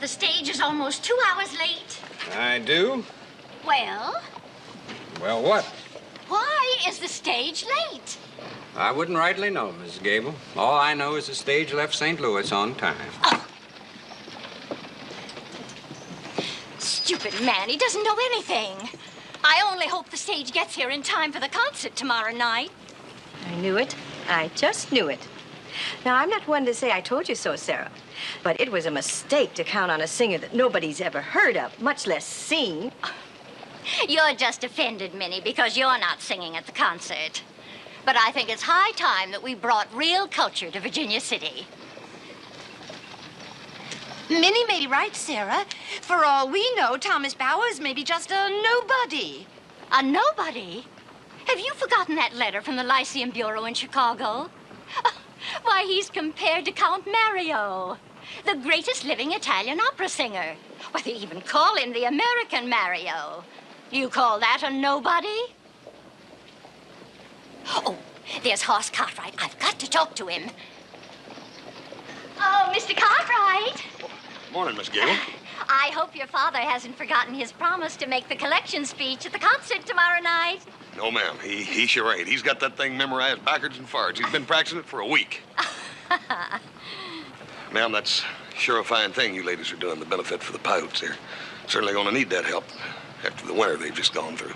the stage is almost 2 hours late. I do? Well? Well, what? Why is the stage late? I wouldn't rightly know, Mrs. Gable. All I know is the stage left St. Louis on time. Oh. Stupid man, he doesn't know anything. I only hope the stage gets here in time for the concert tomorrow night. I knew it. I just knew it. Now, I'm not one to say I told you so, Sarah, but it was a mistake to count on a singer that nobody's ever heard of, much less seen. You're just offended, Minnie, because you're not singing at the concert. But I think it's high time that we brought real culture to Virginia City. Minnie may be right, Sarah. For all we know, Thomas Bowers may be just a nobody. A nobody? Have you forgotten that letter from the Lyceum Bureau in Chicago? Why, he's compared to Count Mario, the greatest living Italian opera singer. Why, they even call him the American Mario. You call that a nobody? Oh, there's Hoss Cartwright. I've got to talk to him. Oh, Mr. Cartwright. Morning, Miss Gable. I hope your father hasn't forgotten his promise to make the collection speech at the concert tomorrow night. No, ma'am. He sure ain't. He's got that thing memorized backwards and forwards. He's been practicing it for a week. Ma'am, that's sure a fine thing you ladies are doing, the benefit for the Paiutes. They're certainly going to need that help after the winter they've just gone through.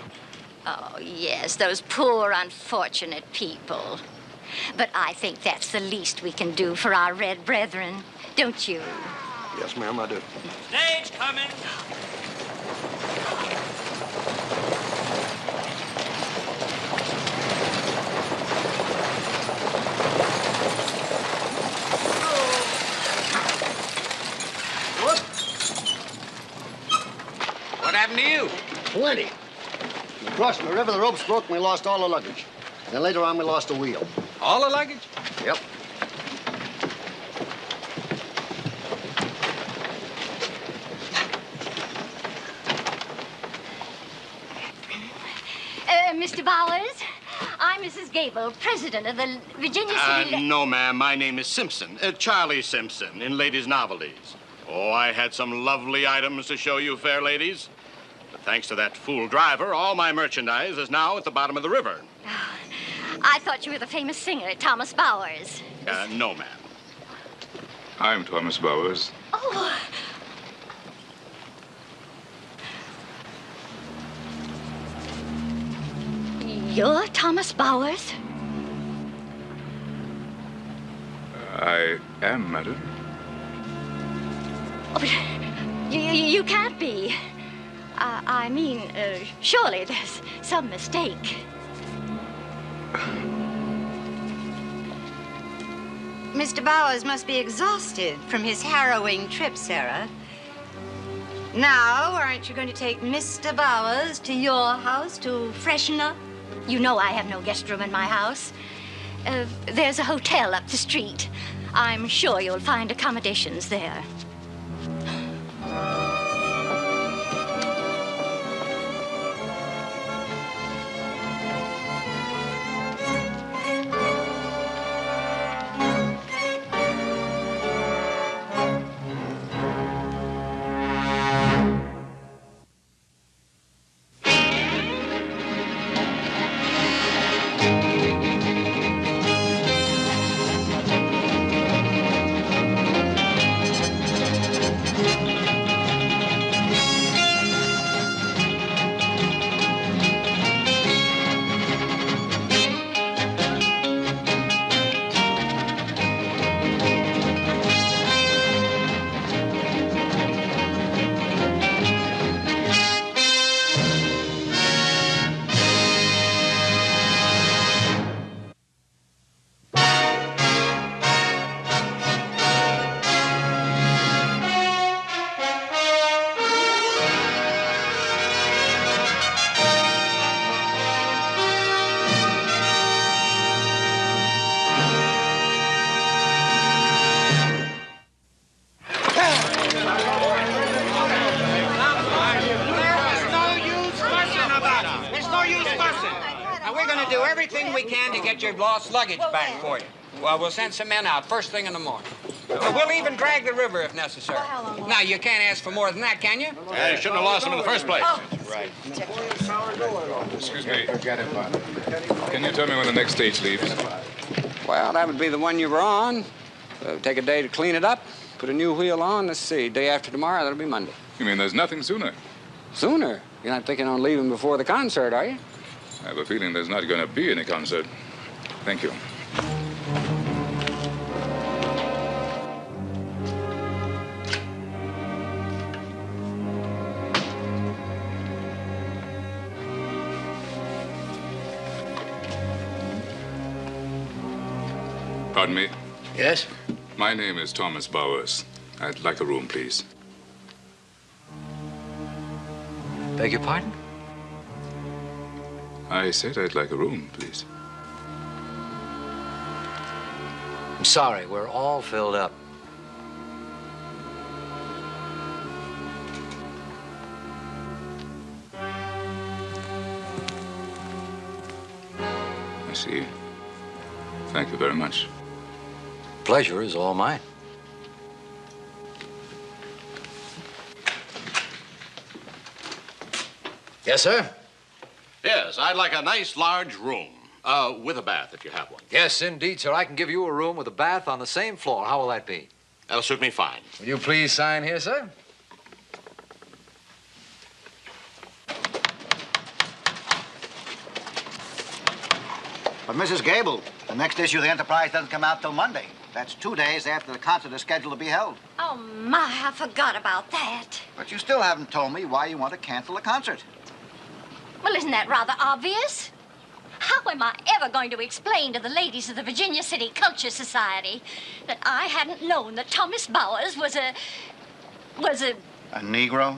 Oh, yes, those poor, unfortunate people. But I think that's the least we can do for our red brethren, don't you? Yes, ma'am, I do. Stage coming. What happened to you? Plenty. We crossed the river, the ropes broke, and we lost all the luggage. Then later on, we lost a wheel. All the luggage? Yep. Mr. Bowers, I'm Mrs. Gable, president of the Virginia City... No, ma'am. My name is Simpson. Charlie Simpson, in Ladies' Novelties. Oh, I had some lovely items to show you, fair ladies. But thanks to that fool driver, all my merchandise is now at the bottom of the river. I thought you were the famous singer, Thomas Bowers. No, ma'am. I'm Thomas Bowers. Oh. You're Thomas Bowers? I am, madam. Oh, but you can't be. I mean, surely there's some mistake. Mr. Bowers must be exhausted from his harrowing trip, Sarah. Now, aren't you going to take Mr. Bowers to your house to freshen up? You know I have no guest room in my house. There's a hotel up the street. I'm sure you'll find accommodations there. Everything we can to get your lost luggage back for you. Well, we'll send some men out first thing in the morning. We'll even drag the river if necessary. Now, you can't ask for more than that, can you? Yeah, you shouldn't have lost him in the first place. Right. Excuse me. Can you tell me when the next stage leaves? Well, that would be the one you were on. Take a day to clean it up, put a new wheel on. Let's see, day after tomorrow, that'll be Monday. You mean there's nothing sooner? Sooner? You're not thinking on leaving before the concert, are you? I have a feeling there's not going to be any concert. Thank you. Pardon me? Yes? My name is Thomas Bowers. I'd like a room, please. Beg your pardon? I said I'd like a room, please. I'm sorry, we're all filled up. I see. Thank you very much. Pleasure is all mine. Yes, sir? Yes, I'd like a nice large room. With a bath, if you have one. Yes, indeed, sir. I can give you a room with a bath on the same floor. How will that be? That'll suit me fine. Will you please sign here, sir? But, Mrs. Gable, the next issue of the Enterprise doesn't come out till Monday. That's 2 days after the concert is scheduled to be held. Oh, my, I forgot about that. But you still haven't told me why you want to cancel the concert. Well, isn't that rather obvious? How am I ever going to explain to the ladies of the Virginia City Culture Society that I hadn't known that Thomas Bowers was a... A Negro?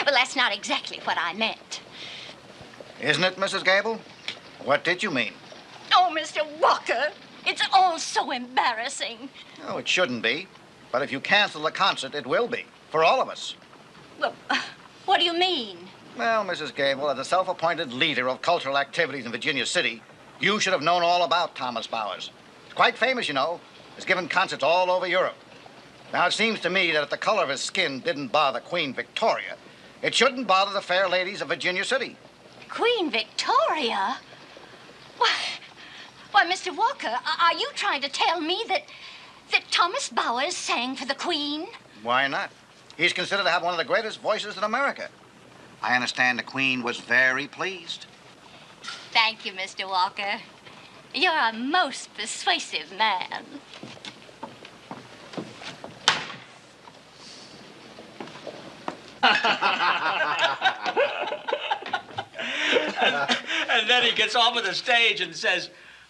Well, that's not exactly what I meant. Isn't it, Mrs. Gable? What did you mean? Oh, Mr. Walker, it's all so embarrassing. Oh, it shouldn't be. But if you cancel the concert, it will be. For all of us. Well, what do you mean? Well, Mrs. Gable, as a self-appointed leader of cultural activities in Virginia City, you should have known all about Thomas Bowers. He's quite famous, you know. He's given concerts all over Europe. Now, it seems to me that if the color of his skin didn't bother Queen Victoria, it shouldn't bother the fair ladies of Virginia City. Queen Victoria? Why, Mr. Walker, are you trying to tell me that Thomas Bowers sang for the Queen? Why not? He's considered to have one of the greatest voices in America. I understand the Queen was very pleased. Thank you, Mr. Walker. You're a most persuasive man. And then he gets off of the stage and says,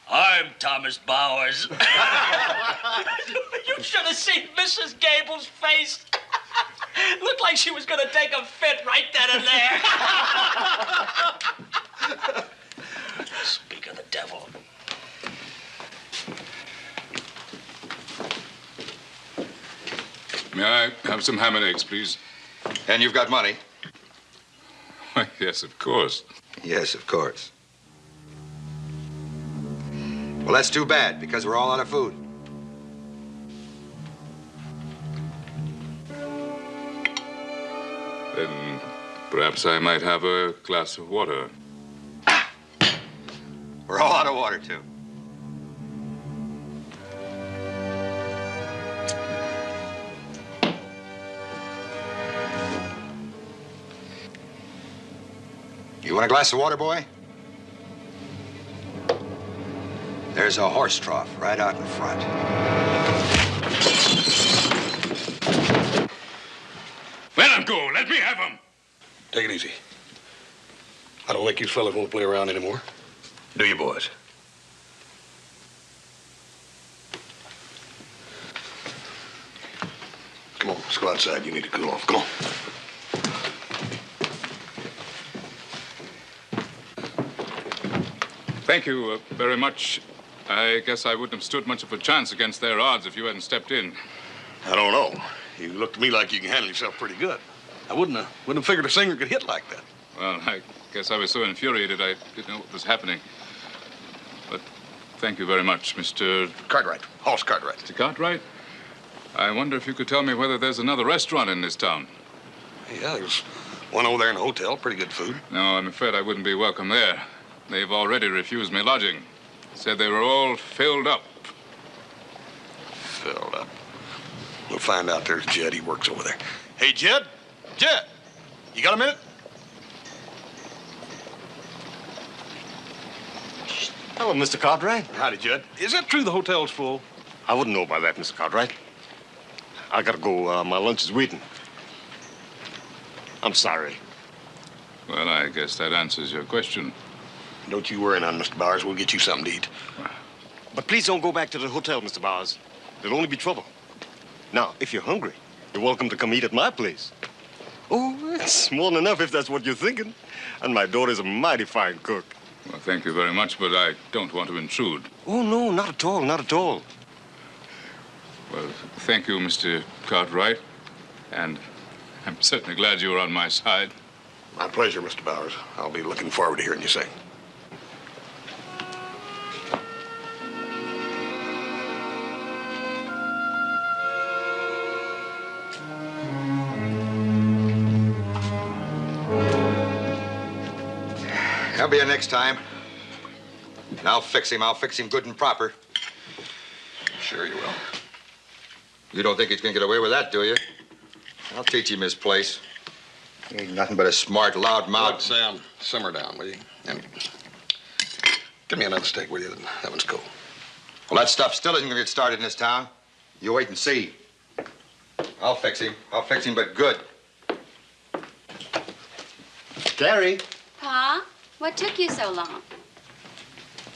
"I'm Thomas Bowers." You should have seen Mrs. Gable's face. Looked like she was going to take a fit right then and there. Speak of the devil. May I have some ham and eggs, please? And you've got money? Why, yes, of course. Yes, of course. Well, that's too bad, because we're all out of food. Then perhaps I might have a glass of water. We're all out of water, too. You want a glass of water, boy? There's a horse trough right out in front. Let him go. Let me have him. Take it easy. I don't think you fellas won't play around anymore. Do you, boys? Come on, let's go outside. You need to cool off. Come on. Thank you very much. I guess I wouldn't have stood much of a chance against their odds if you hadn't stepped in. I don't know. You look to me like you can handle yourself pretty good. I wouldn't have figured a singer could hit like that. Well, I guess I was so infuriated I didn't know what was happening. But Thank you very much, Mr. Cartwright. Hoss Cartwright. Mr. Cartwright. I wonder if you could tell me whether there's another restaurant in this town. Yeah, there's one over there in the hotel. Pretty good food. No, I'm afraid I wouldn't be welcome there. They've already refused me lodging. Said they were all filled up. Filled up. We'll find out. There's Jed. He works over there. Hey, Jed. Jed, you got a minute? Hello, Mr. Cartwright. Howdy, Jed. Is that true the hotel's full? I wouldn't know about that, Mr. Cartwright. I gotta go. My lunch is waiting. I'm sorry. Well, I guess that answers your question. Don't you worry none, Mr. Bowers. We'll get you something to eat. But please don't go back to the hotel, Mr. Bowers. There'll only be trouble. Now, if you're hungry, you're welcome to come eat at my place. Oh, it's more than enough if that's what you're thinking. And my daughter's a mighty fine cook. Well, thank you very much, but I don't want to intrude. Oh, no, not at all, not at all. Well, thank you, Mr. Cartwright. And I'm certainly glad you were on my side. My pleasure, Mr. Bowers. I'll be looking forward to hearing you sing. I'll be here next time. And I'll fix him. I'll fix him good and proper. Sure you will. You don't think he's gonna get away with that, do you? I'll teach him his place. He ain't nothing but a smart, loud mouth. Look, Sam, simmer down, will you? And give me another steak, will you? That one's cool. Well, that stuff still isn't gonna get started in this town. You wait and see. I'll fix him. I'll fix him, but good. Carrie. Pa, what took you so long?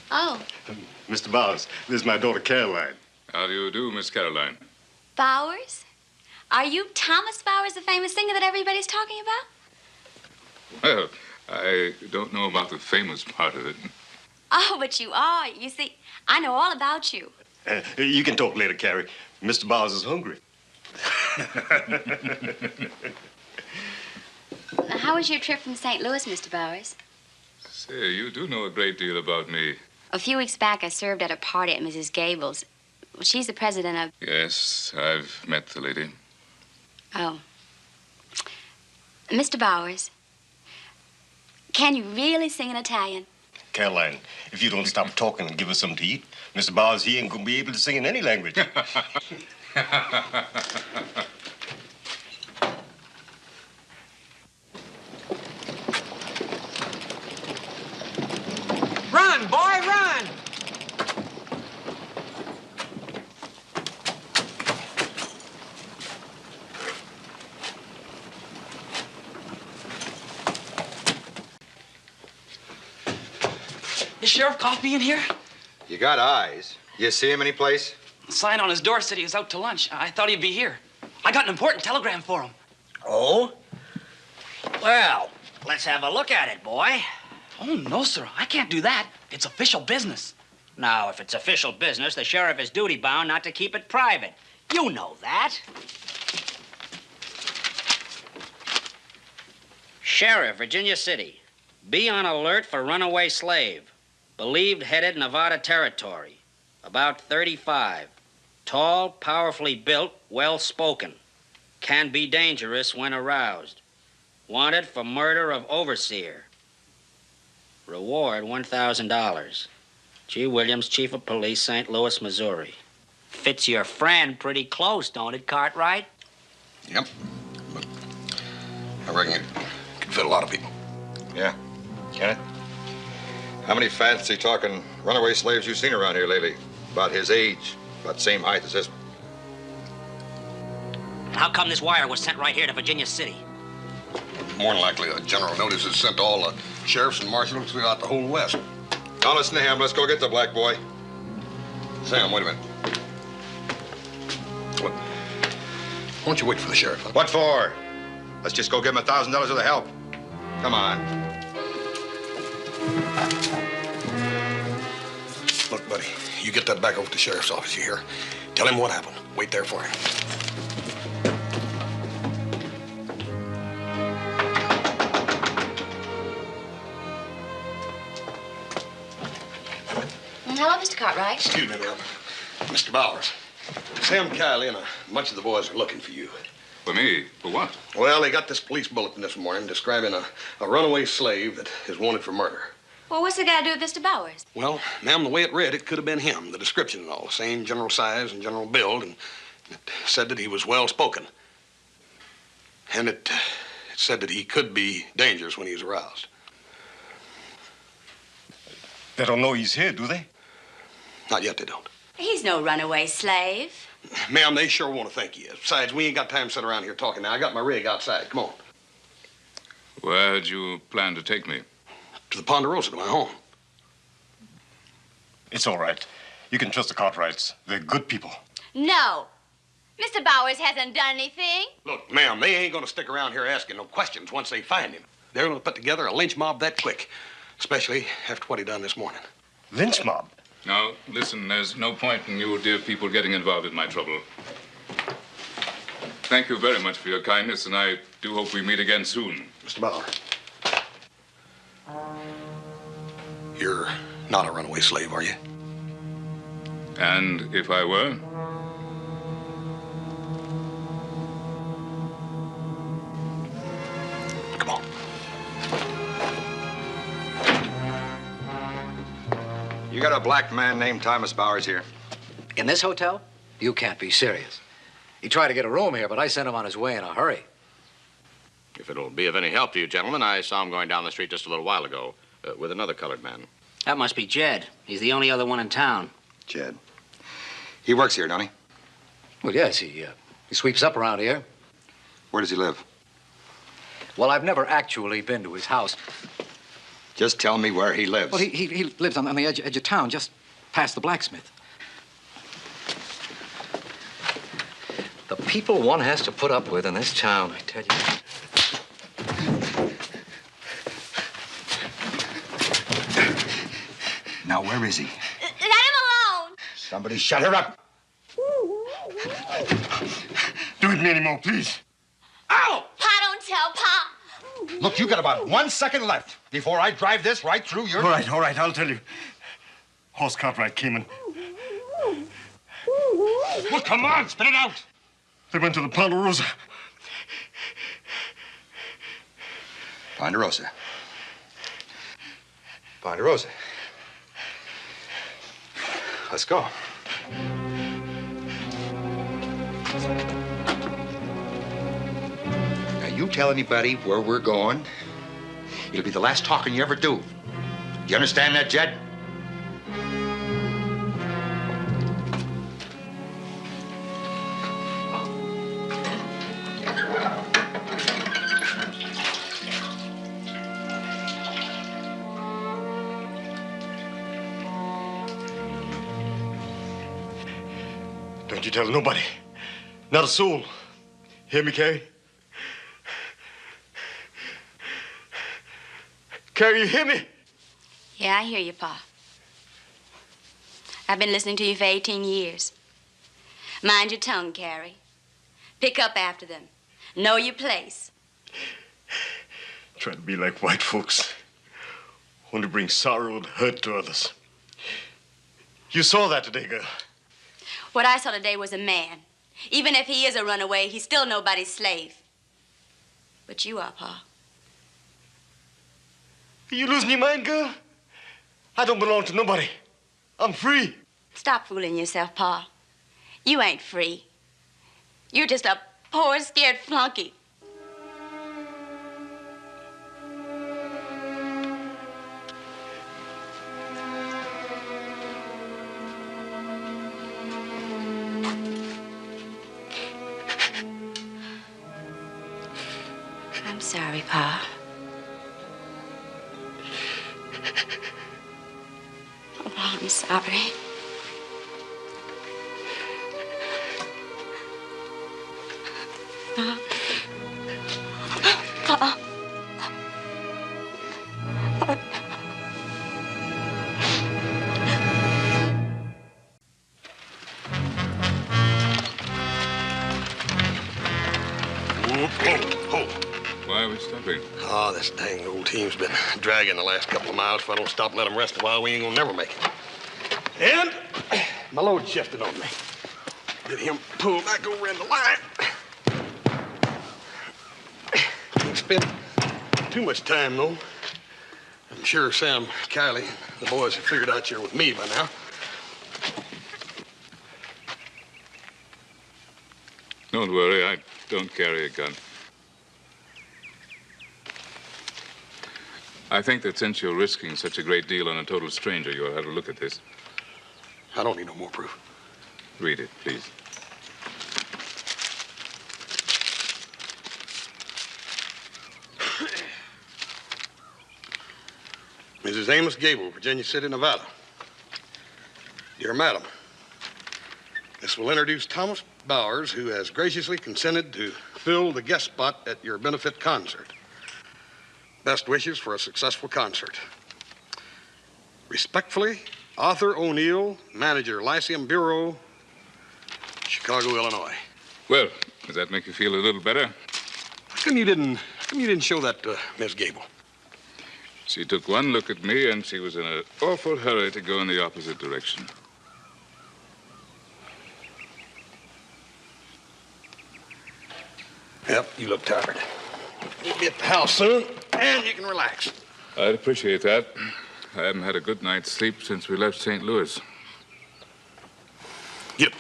Oh, Mr. Bowers, this is my daughter, Caroline. How do you do, Miss Caroline? Bowers? Are you Thomas Bowers, the famous singer that everybody's talking about? Well, I don't know about the famous part of it. Oh, but you are. You see, I know all about you. You can talk later, Carrie. Mr. Bowers is hungry. Now, how was your trip from St. Louis, Mr. Bowers? Say, you do know a great deal about me. A few weeks back, I served at a party at Mrs. Gable's. Well, she's the president of... Yes, I've met the lady. Oh. Mr. Bowers, can you really sing in Italian? Caroline, if you don't stop talking and give us something to eat, Mr. Bowers, he ain't gonna be able to sing in any language. Run, boy, run! Is Sheriff Coffey in here? You got eyes. You see him any place? The sign on his door said he was out to lunch. I thought he'd be here. I got an important telegram for him. Oh? Well, let's have a look at it, boy. Oh, no, sir. I can't do that. It's official business. Now, if it's official business, the sheriff is duty-bound not to keep it private. You know that. Sheriff, Virginia City. Be on alert for runaway slave. Believed headed Nevada territory. About 35. Tall, powerfully built, well-spoken. Can be dangerous when aroused. Wanted for murder of overseer. Reward $1,000. G. Williams, Chief of Police, St. Louis, Missouri. Fits your friend pretty close, don't it, Cartwright? Yep. But I reckon it could fit a lot of people. Yeah. Can it? How many fancy talking runaway slaves you seen around here lately? About his age, about the same height as this one. How come this wire was sent right here to Virginia City? More than likely, a general notice is sent to all the sheriffs and marshals throughout the whole West. Now listen to him. Let's go get the black boy. Sam, wait a minute. What? Why don't you wait for the sheriff? Huh? What for? Let's just go give him $1,000 worth of help. Come on. Look, buddy, you get that back over to the sheriff's office, you hear? Tell him what happened. Wait there for him. Hello, Mr. Cartwright. Excuse me, ma'am. Mr. Bowers. Sam Kiley and much of the boys are looking for you. For me? For what? Well, they got this police bulletin this morning describing a runaway slave that is wanted for murder. Well, what's it got to do with Mr. Bowers? Well, ma'am, the way it read, it could have been him. The description and all, same general size and general build, and it said that he was well-spoken. And it said that he could be dangerous when he was aroused. They don't know he's here, do they? Not yet, they don't. He's no runaway slave. Ma'am, they sure want to think he is. Besides, we ain't got time to sit around here talking now. I got my rig outside. Come on. Where'd you plan to take me? To the Ponderosa, to my home. It's all right. You can trust the Cartwrights. They're good people. No. Mr. Bowers hasn't done anything. Look, ma'am, they ain't going to stick around here asking no questions once they find him. They're going to put together a lynch mob that quick, especially after what he done this morning. Lynch mob? Now, listen, there's no point in you dear people getting involved in my trouble. Thank you very much for your kindness, and I do hope we meet again soon. Mr. Bauer. You're not a runaway slave, are you? And if I were? Come on. You got a black man named Thomas Bowers here? In this hotel? You can't be serious. He tried to get a room here, but I sent him on his way in a hurry. If it'll be of any help to you, gentlemen, I saw him going down the street just a little while ago with another colored man. That must be Jed. He's the only other one in town. Jed. He works here, don't he? Well, yes, he sweeps up around here. Where does he live? Well, I've never actually been to his house. Just tell me where he lives. Well, he lives on the edge of town, just past the blacksmith. The people one has to put up with in this town, I tell you. Now, where is he? Let him alone. Somebody shut her up. Do it me anymore, please. Ow! Pa, don't tell Pa. Look, you got about 1 second left before I drive this right through your... All right, I'll tell you. Horse Cartwright came in. Well, come on, spit it out. They went to the Ponderosa. Ponderosa. Ponderosa. Let's go. Now, you tell anybody where we're going, it'll be the last talking you ever do. You understand that, Jed? Don't you tell nobody. Not a soul. Hear me, Carrie? Carrie, you hear me? Yeah, I hear you, Pa. I've been listening to you for 18 years. Mind your tongue, Carrie. Pick up after them. Know your place. Trying to be like white folks. Only bring sorrow and hurt to others. You saw that today, girl. What I saw today was a man. Even if he is a runaway, he's still nobody's slave. But you are, Pa. You losing your mind, girl? I don't belong to nobody. I'm free. Stop fooling yourself, Pa. You ain't free. You're just a poor, scared flunky. I'm sorry, Pa. Oh, I'm sorry. Why are we stopping? Oh, this dang old team's been dragging the last couple of miles. If I don't stop and let them rest a while, we ain't gonna never make it. And my load shifted on me. Get him pulled back over in the line. Can't spend too much time, though. I'm sure Sam, Kylie, the boys have figured out you're with me by now. Don't worry, I don't carry a gun. I think that since you're risking such a great deal on a total stranger, you ought to have a look at this. I don't need no more proof. Read it, please. Mrs. Amos Gable, Virginia City, Nevada. Dear Madam, this will introduce Thomas Bowers, who has graciously consented to fill the guest spot at your benefit concert. Best wishes for a successful concert. Respectfully, Arthur O'Neill, Manager, Lyceum Bureau, Chicago, Illinois. Well, does that make you feel a little better? How come you didn't show that to Miss Gable? She took one look at me, and she was in an awful hurry to go in the opposite direction. Yep, you look tired. You'll be at the house soon, and you can relax. I'd appreciate that. I haven't had a good night's sleep since we left St. Louis. Get up.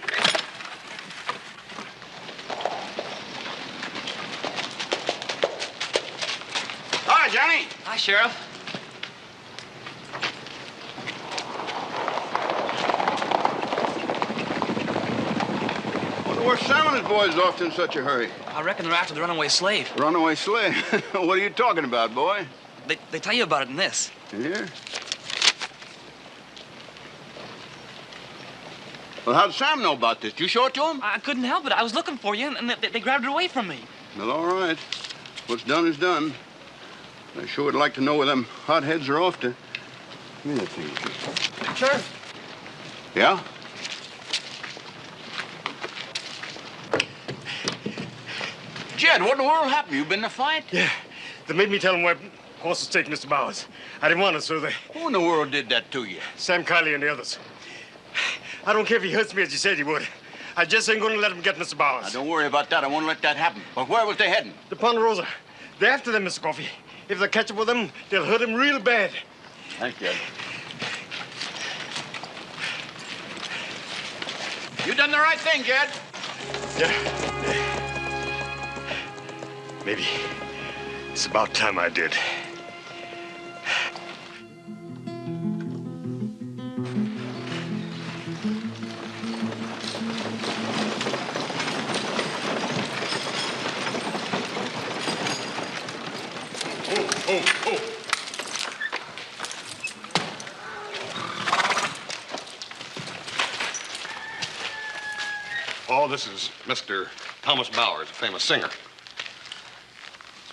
Hi, Johnny. Hi, Sheriff. Where Sam and his boys off to in such a hurry? I reckon they're after the runaway slave. Runaway slave? What are you talking about, boy? They tell you about it in this. Here? Well, how did Sam know about this? Did you show it to him? I couldn't help it. I was looking for you, and they grabbed it away from me. Well, all right. What's done is done. I sure would like to know where them hotheads are off to. Give me that thing. Sheriff. Yeah? Jed, what in the world happened? You been in a fight? Yeah. They made me tell them where horse was taking Mr. Bowers. I didn't want to, so they... Who in the world did that to you? Sam, Kylie, and the others. I don't care if he hurts me as you said he would. I just ain't going to let him get Mr. Bowers. Now, don't worry about that. I won't let that happen. But where was they heading? The Ponderosa. They're after them, Mr. Coffey. If they catch up with them, they'll hurt him real bad. Thank you. You done the right thing, Jed. Yeah. Maybe it's about time I did. Oh, this is Mr. Thomas Bowers, a famous singer.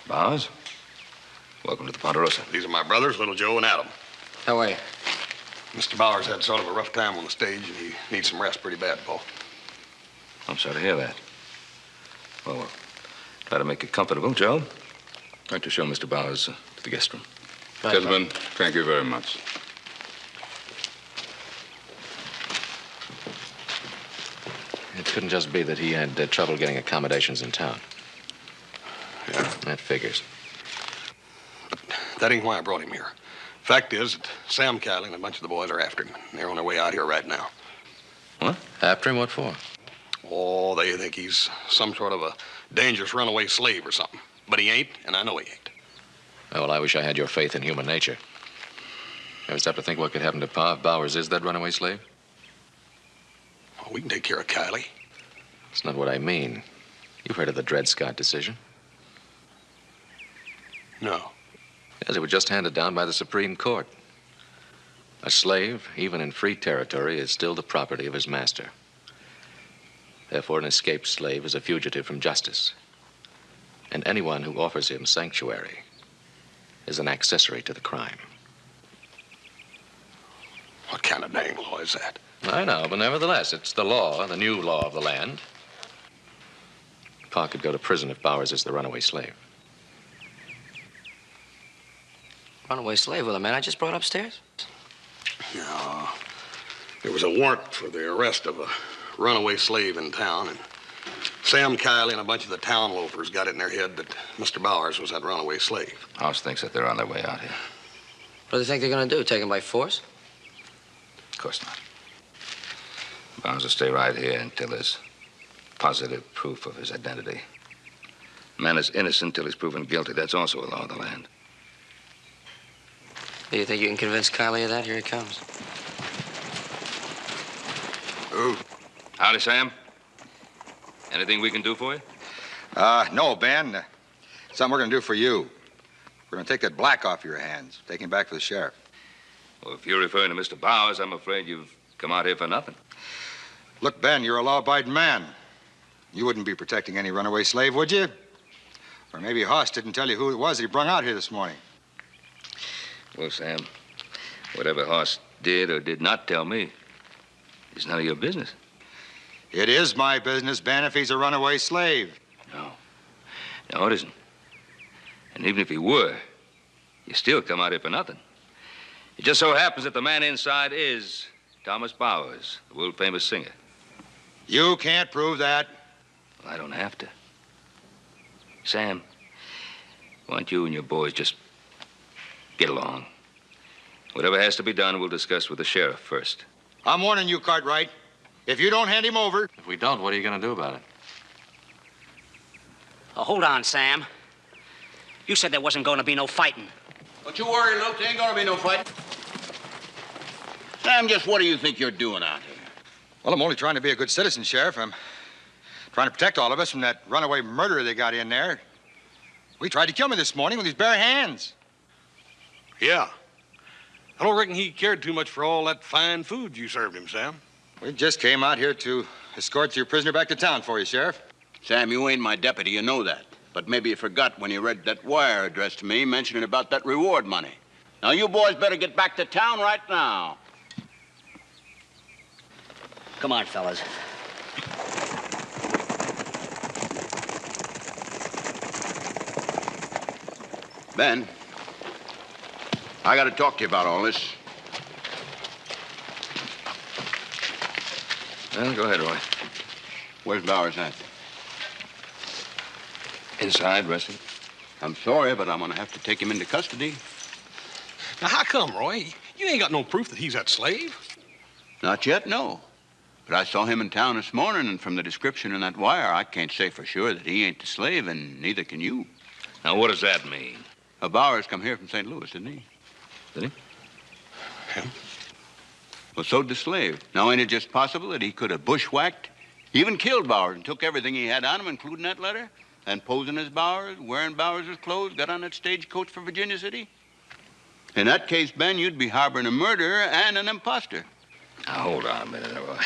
Bowers? Welcome to the Ponderosa. These are my brothers, Little Joe and Adam. How are you? Mr. Bowers had sort of a rough time on the stage, and he needs some rest pretty bad, Paul. I'm sorry to hear that. Well, we'll try to make it comfortable. Joe, I'd like to show Mr. Bowers to the guest room. Right, gentlemen, thank you very much. It couldn't just be that he had trouble getting accommodations in town. Yeah. That figures. But that ain't why I brought him here. Fact is that Sam Kylie and a bunch of the boys are after him. They're on their way out here right now. What? After him? What for? Oh, they think he's some sort of a dangerous runaway slave or something. But he ain't, and I know he ain't. Oh, well, I wish I had your faith in human nature. Ever stop to think what could happen to Pa if Bowers is that runaway slave? Well, we can take care of Kylie. That's not what I mean. You've heard of the Dred Scott decision? No. Yes, it was just handed down by the Supreme Court. A slave, even in free territory, is still the property of his master. Therefore, an escaped slave is a fugitive from justice. And anyone who offers him sanctuary is an accessory to the crime. What kind of dang law is that? I know, but nevertheless, it's the law, the new law of the land. Pa could go to prison if Bowers is the runaway slave. Runaway slave with a man I just brought upstairs? No. There was a warrant for the arrest of a runaway slave in town, and Sam Kiley and a bunch of the town loafers got it in their head that Mr. Bowers was that runaway slave. House thinks that they're on their way out here. What do they think they're going to do? Take him by force? Of course not. Bowers will stay right here until there's positive proof of his identity. A man is innocent till he's proven guilty. That's also a law of the land. Do you think you can convince Kiley of that? Here he comes. Ooh. Howdy, Sam. Anything we can do for you? No, Ben. Something we're going to do for you. We're going to take that black off your hands. Take him back to the sheriff. Well, if you're referring to Mr. Bowers, I'm afraid you've come out here for nothing. Look, Ben, you're a law-abiding man. You wouldn't be protecting any runaway slave, would you? Or maybe Hoss didn't tell you who it was that he brung out here this morning. Well, Sam, whatever Hoss did or did not tell me is none of your business. It is my business, Ben, if he's a runaway slave. No, it isn't. And even if he were, you still come out here for nothing. It just so happens that the man inside is Thomas Bowers, the world-famous singer. You can't prove that. Well, I don't have to. Sam, why don't you and your boys just get along? Whatever has to be done, we'll discuss with the sheriff first. I'm warning you, Cartwright. If you don't hand him over... If we don't, what are you going to do about it? Oh, hold on, Sam. You said there wasn't going to be no fighting. Don't you worry, Luke. There ain't going to be no fight. Sam, just what do you think you're doing out here? Well, I'm only trying to be a good citizen, Sheriff. I'm trying to protect all of us from that runaway murderer they got in there. We tried to kill me this morning with his bare hands. Yeah. I don't reckon he cared too much for all that fine food you served him, Sam. We just came out here to escort your prisoner back to town for you, Sheriff. Sam, you ain't my deputy, you know that. But maybe you forgot when you read that wire addressed to me mentioning about that reward money. Now, you boys better get back to town right now. Come on, fellas. Ben, I got to talk to you about all this. Well, go ahead, Roy. Where's Bowers at? Inside, resting. I'm sorry, but I'm going to have to take him into custody. Now, how come, Roy? You ain't got no proof that he's that slave. Not yet, no. But I saw him in town this morning, and from the description in that wire, I can't say for sure that he ain't the slave, and neither can you. Now, what does that mean? Bowers come here from St. Louis, didn't he? Did he? Yeah. Well, so did the slave. Now, ain't it just possible that he could have bushwhacked, even killed Bowers, and took everything he had on him, including that letter, and posing as Bowers, wearing Bowers' clothes, got on that stagecoach for Virginia City? In that case, Ben, you'd be harboring a murderer and an imposter. Now, hold on a minute, Roy.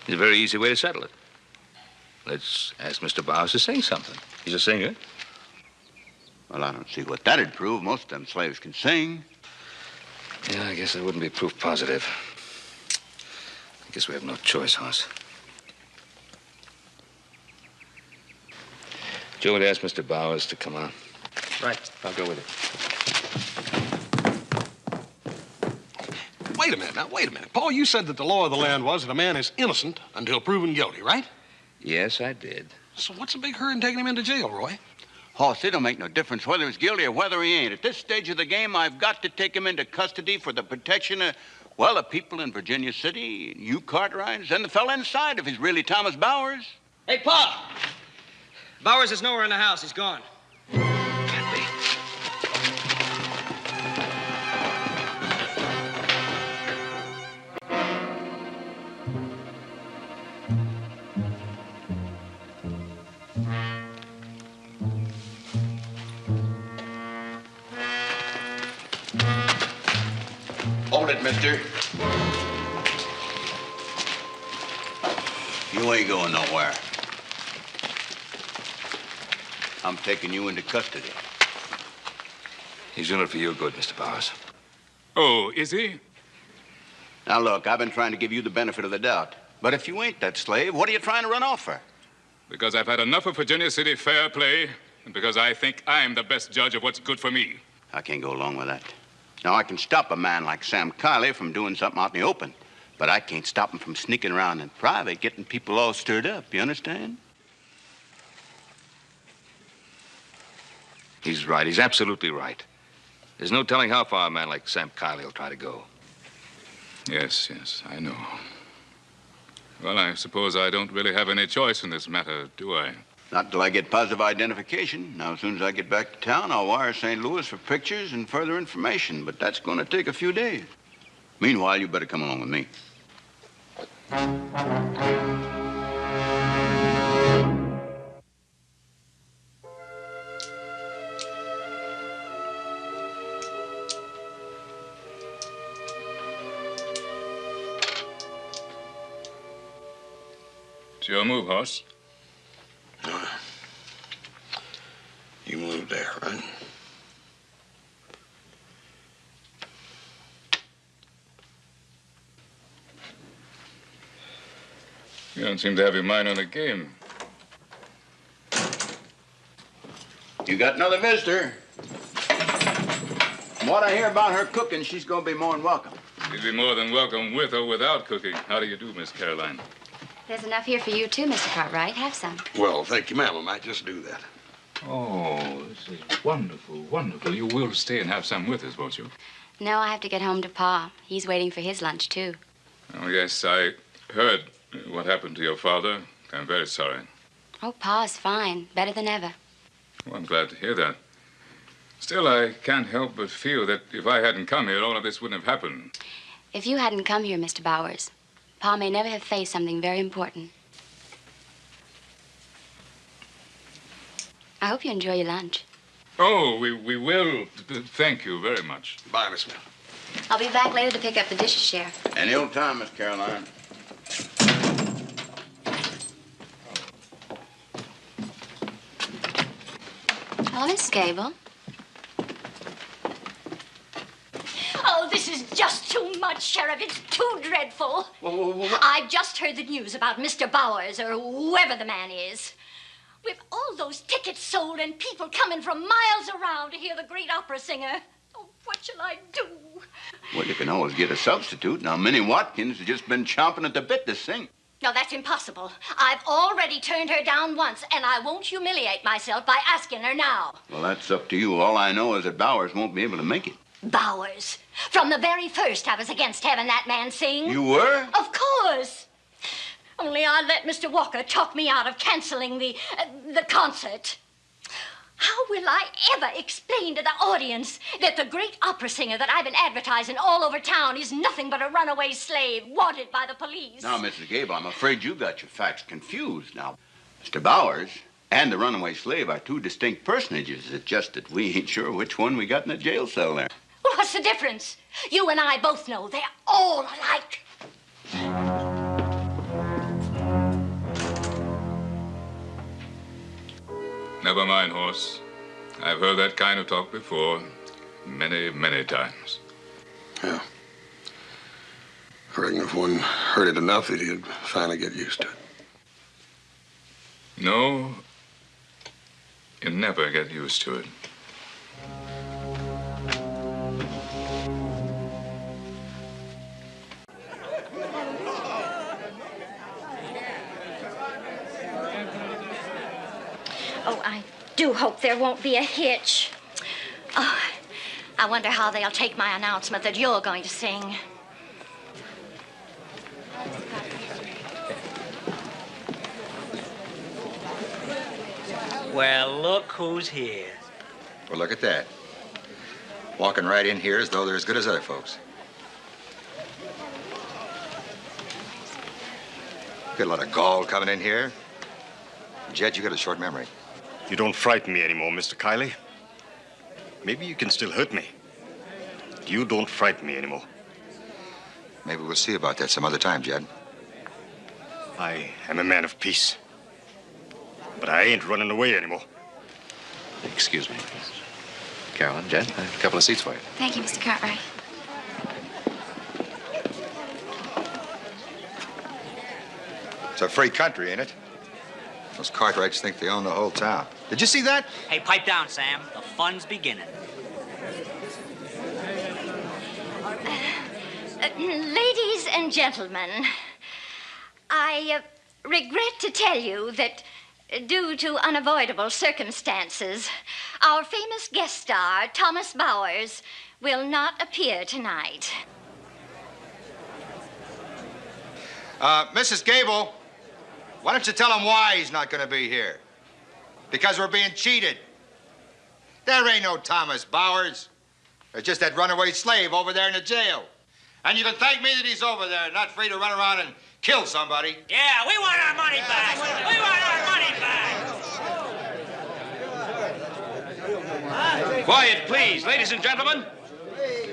There's a very easy way to settle it. Let's ask Mr. Bowers to sing something. He's a singer. Well, I don't see what that'd prove. Most of them slaves can sing. Yeah, I guess that wouldn't be proof positive. I guess we have no choice, Hoss. Joe would ask Mr. Bowers to come on. Right. I'll go with Wait a minute now, wait a minute. Paul, you said that the law of the land was that a man is innocent until proven guilty, right? Yes, I did. So what's the big hurry in taking him into jail, Roy? Hoss, it don't make no difference whether he's guilty or whether he ain't. At this stage of the game, I've got to take him into custody for the protection of, well, the people in Virginia City, you Cartwrights, and the fella inside if he's really Thomas Bowers. Hey, Pa! Bowers is nowhere in the house. He's gone. Can't be. Hold it, mister. You ain't going nowhere. I'm taking you into custody. He's doing it for your good, Mr. Bowers. Oh, is he? Now, look, I've been trying to give you the benefit of the doubt. But if you ain't that slave, what are you trying to run off for? Because I've had enough of Virginia City fair play, and because I think I'm the best judge of what's good for me. I can't go along with that. Now, I can stop a man like Sam Kiley from doing something out in the open. But I can't stop him from sneaking around in private, getting people all stirred up, you understand? He's right. He's absolutely right. There's no telling how far a man like Sam Kiley will try to go. Yes, I know. Well, I suppose I don't really have any choice in this matter, do I? Not till I get positive identification. Now, as soon as I get back to town, I'll wire St. Louis for pictures and further information, but that's going to take a few days. Meanwhile, you better come along with me. It's your move, Hoss. You moved there, right? You don't seem to have your mind on the game. You got another visitor. From what I hear about her cooking, she's going to be more than welcome. She'd be more than welcome with or without cooking. How do you do, Miss Caroline? There's enough here for you, too, Mr. Cartwright. Have some. Well, thank you, ma'am. I might just do that. Oh, this is wonderful, wonderful. You will stay and have some with us, won't you? No, I have to get home to Pa. He's waiting for his lunch, too. Oh, yes, I heard what happened to your father. I'm very sorry. Oh, Pa's fine. Better than ever. Well, I'm glad to hear that. Still, I can't help but feel that if I hadn't come here, all of this wouldn't have happened. If you hadn't come here, Mr. Bowers, Pa may never have faced something very important. I hope you enjoy your lunch. Oh, we will. Thank you very much. Bye, Miss Smith. I'll be back later to pick up the dishes, Sheriff. Any old time, Miss Caroline. Hello, Miss Gable. Oh, this is just too much, Sheriff. It's too dreadful. I've just heard the news about Mr. Bowers, or whoever the man is. With all those tickets sold and people coming from miles around to hear the great opera singer. Oh, what shall I do? Well, you can always get a substitute. Now, Minnie Watkins has just been chomping at the bit to sing. No, that's impossible. I've already turned her down once, and I won't humiliate myself by asking her now. Well, that's up to you. All I know is that Bowers won't be able to make it. Bowers. From the very first, I was against having that man sing. You were? Of course. Only I let Mr. Walker talk me out of canceling the concert. How will I ever explain to the audience that the great opera singer that I've been advertising all over town is nothing but a runaway slave wanted by the police? Now, Mrs. Gable, I'm afraid you got your facts confused. Now, Mr. Bowers and the runaway slave are two distinct personages. It's just that we ain't sure which one we got in the jail cell there. Well, what's the difference? You and I both know they're all alike. Never mind, Horse. I've heard that kind of talk before. Many, many times. Yeah. I reckon if one heard it enough, he'd finally get used to it. No, you never get used to it. Oh, I do hope there won't be a hitch. Oh, I wonder how they'll take my announcement that you're going to sing. Well, look who's here. Well, look at that. Walking right in here as though they're as good as other folks. Got a lot of gall coming in here. Jed, you got a short memory. You don't frighten me anymore, Mr. Kiley. Maybe you can still hurt me. You don't frighten me anymore. Maybe we'll see about that some other time, Jed. I am a man of peace. But I ain't running away anymore. Excuse me. Carolyn, Jen, a couple of seats for you. Thank you, Mr. Cartwright. It's a free country, ain't it? Those Cartwrights think they own the whole town. Did you see that? Hey, pipe down, Sam. The fun's beginning. Ladies and gentlemen, I regret to tell you that due to unavoidable circumstances, our famous guest star, Thomas Bowers, will not appear tonight. Mrs. Gable, why don't you tell him why he's not going to be here? Because we're being cheated. There ain't no Thomas Bowers. There's just that runaway slave over there in the jail. And you can thank me that he's over there, not free to run around and kill somebody. Yeah, we want our money back. We want our money back. Quiet, please, ladies and gentlemen.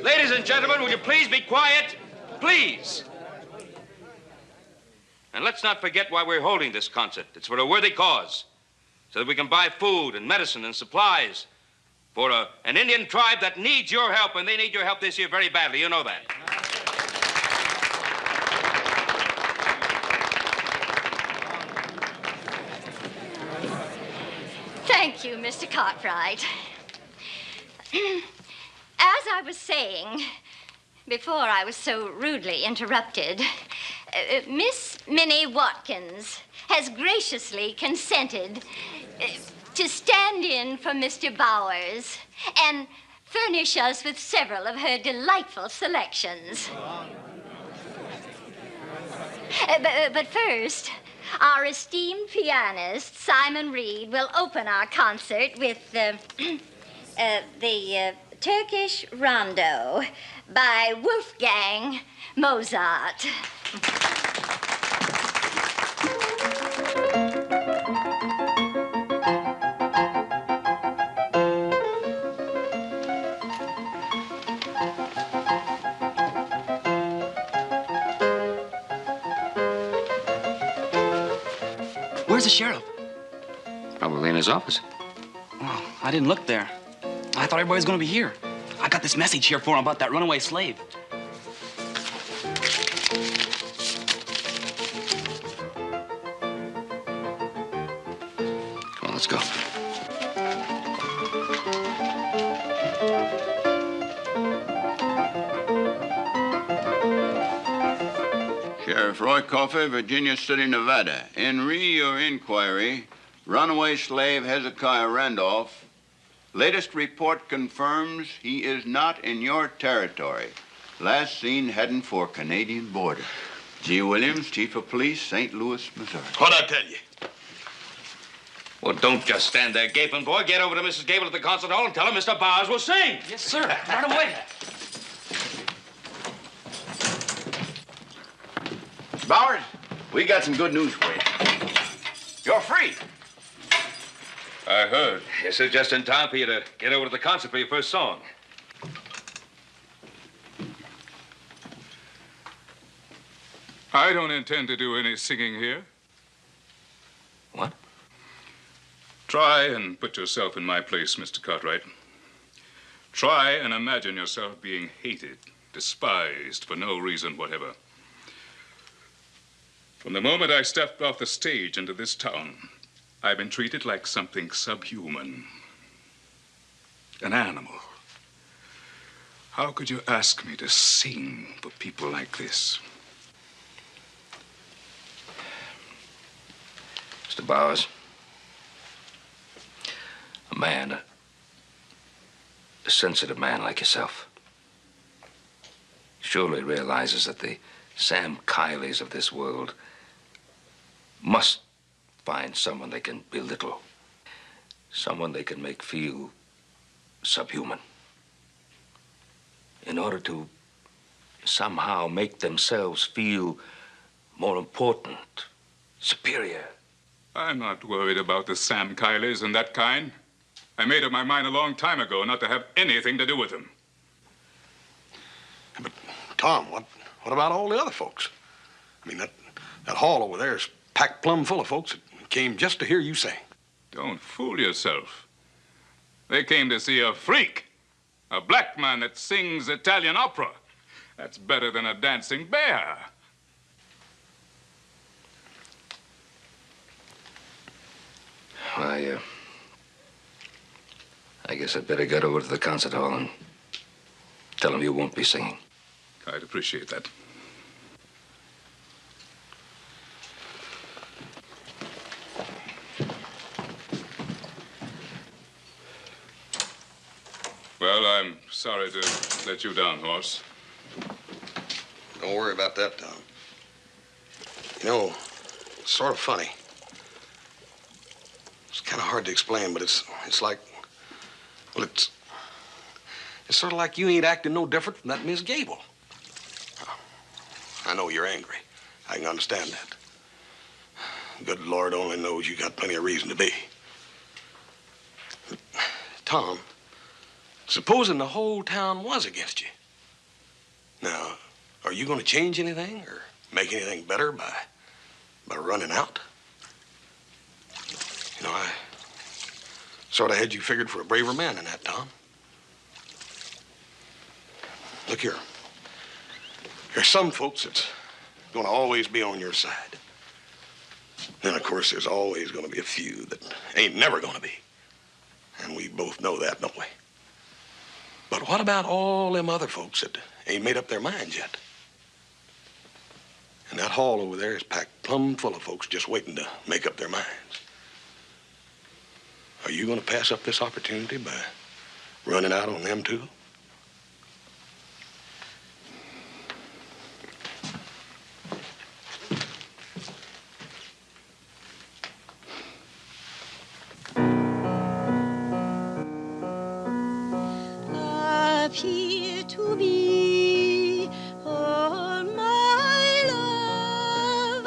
Ladies and gentlemen, will you please be quiet? Please. And let's not forget why we're holding this concert. It's for a worthy cause, so that we can buy food and medicine and supplies for an Indian tribe that needs your help, and they need your help this year very badly. You know that. Thank you, Mr. Cartwright. As I was saying, before I was so rudely interrupted, Miss Minnie Watkins has graciously consented to stand in for Mr. Bowers and furnish us with several of her delightful selections. But first, our esteemed pianist, Simon Reed, will open our concert with the Turkish Rondo by Wolfgang Mozart. Where's the sheriff? Probably in his office. Oh, I didn't look there. I thought everybody was going to be here. I got this message here for him about that runaway slave. Come on, let's go. Sheriff Roy Coffey, Virginia City, Nevada. In your inquiry, runaway slave Hezekiah Randolph. Latest report confirms he is not in your territory. Last seen heading for Canadian border. G. Williams, Chief of Police, St. Louis, Missouri. What'd I tell you? Well, don't just stand there gaping, boy. Get over to Mrs. Gable at the concert hall and tell her Mr. Bowers will sing. Yes, sir. Right away. Bowers, we got some good news for you. You're free. I heard. Yes, sir, just in time for you to get over to the concert for your first song. I don't intend to do any singing here. What? Try and put yourself in my place, Mr. Cartwright. Try and imagine yourself being hated, despised for no reason whatever. From the moment I stepped off the stage into this town, I've been treated like something subhuman. An animal. How could you ask me to sing for people like this? Mr. Bowers, a man, a sensitive man like yourself, surely realizes that the Sam Kileys of this world must find someone they can belittle, someone they can make feel subhuman, in order to somehow make themselves feel more important, superior. I'm not worried about the Sam Kileys and that kind. I made up my mind a long time ago not to have anything to do with them. But, Tom, what about all the other folks? I mean, that hall over there is packed plumb full of folks that came just to hear you sing. Don't fool yourself. They came to see a freak, a black man that sings Italian opera. That's better than a dancing bear. I guess I'd better get over to the concert hall and tell them you won't be singing. I'd appreciate that. Sorry to let you down, Horse. Don't worry about that, Tom. You know, it's sort of funny. It's kind of hard to explain, but it's like, well, it's sort of like you ain't acting no different from that Miss Gable. I know you're angry. I can understand that. Good Lord only knows you got plenty of reason to be. But, Tom, supposing the whole town was against you. Now, are you going to change anything or make anything better by running out? You know, I sort of had you figured for a braver man than that, Tom. Look here. There's some folks that's going to always be on your side. Then, of course, there's always going to be a few that ain't never going to be. And we both know that, don't we? But what about all them other folks that ain't made up their minds yet? And that hall over there is packed plumb full of folks just waiting to make up their minds. Are you going to pass up this opportunity by running out on them, too? Appear to be all my love,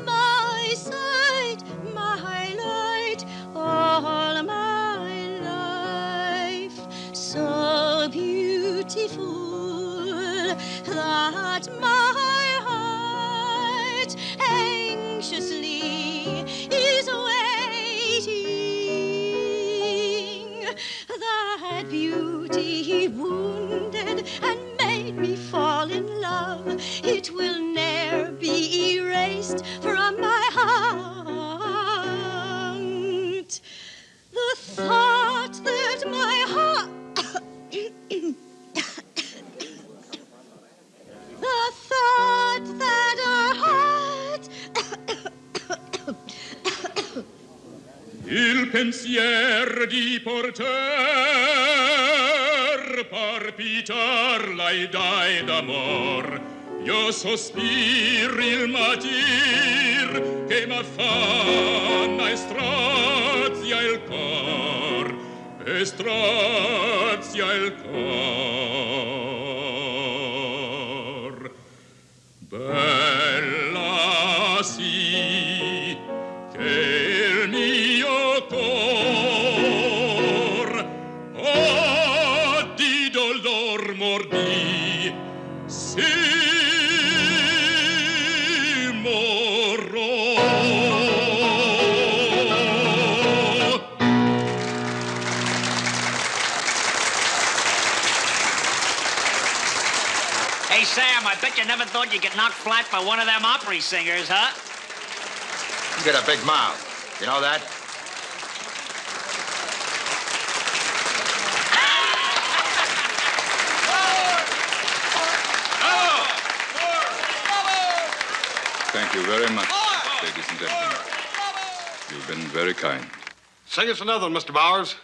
my sight, my light, all my life, so beautiful that my heart anxiously is waiting. That beauty wounded and made me fall in love. It will ne'er be erased from my heart. The thought that my heart the thought that our heart Il pensier di porter palpitar l'ai dai d'amor. Io sospir il matir che m'affanna e strazia il cor, e strazia il cor. Bella sì che il mio cor di dolor mordì, si morrò. Hey, Sam, I bet you never thought you'd get knocked flat by one of them Opry singers, huh? You got a big mouth. You know that? Thank you very much, ladies and gentlemen. You've been very kind. Sing us another one, Mr. Bowers.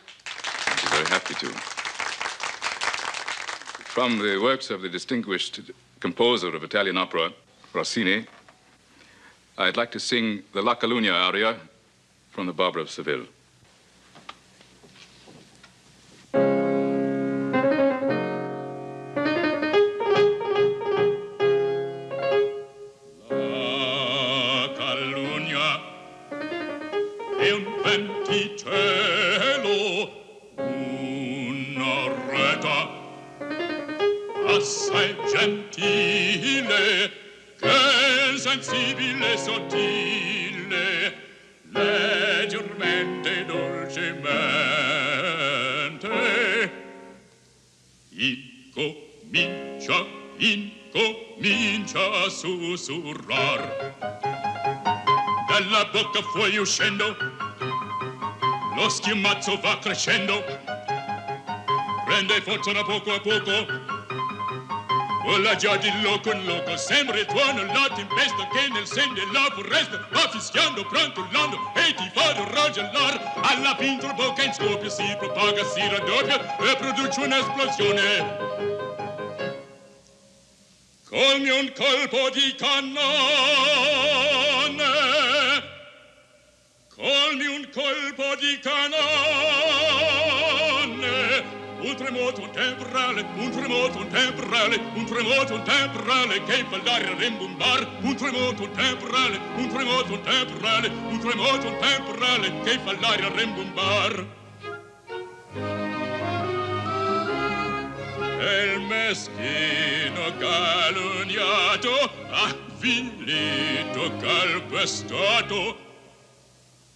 I'd be very happy to. From the works of the distinguished composer of Italian opera, Rossini, I'd like to sing the La Calunnia aria from the Barber of Seville. La Calunnia è un ventitello, una reta assai gentile, che sensibile sottile, leggermente dolcemente incomincia a sussurrar. Dalla bocca fuori uscendo, lo schiumazzo va crescendo, prende forza da poco a poco, vola già di loco in loco, sembra il tuono la tempesta che nel sen della foresta va fischiando, brontolando e ti fa raggelare. Alla fin bocca in scoppia si propaga, si raddoppia e produce un'esplosione. Colmi un colpo di cannone, colmi un colpo di cannone. Un tremoto temporale, un tremoto temporale, un tremoto temporale che fa l'aria rimbombar. Un tremoto temporale, un tremoto temporale, un tremoto temporale che fa l'aria rimbombar. E il meschino calunniato, avvilito, calpestato,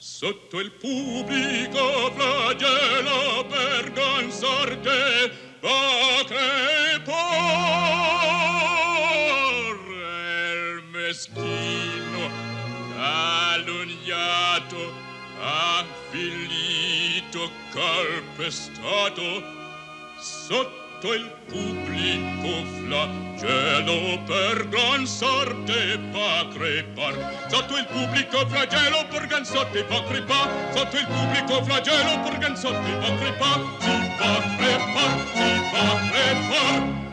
sotto il pubblico flagello per gansarte va crepare. Il meschino calunniato, avvilito, calpestato, sotto il pubblico flagello per gran sorte fa crepar. Sotto il pubblico flagello per gran sorte fa crepar. Sotto il pubblico flagello per gran sorte fa crepar. Si fa crepar, si fa crepar.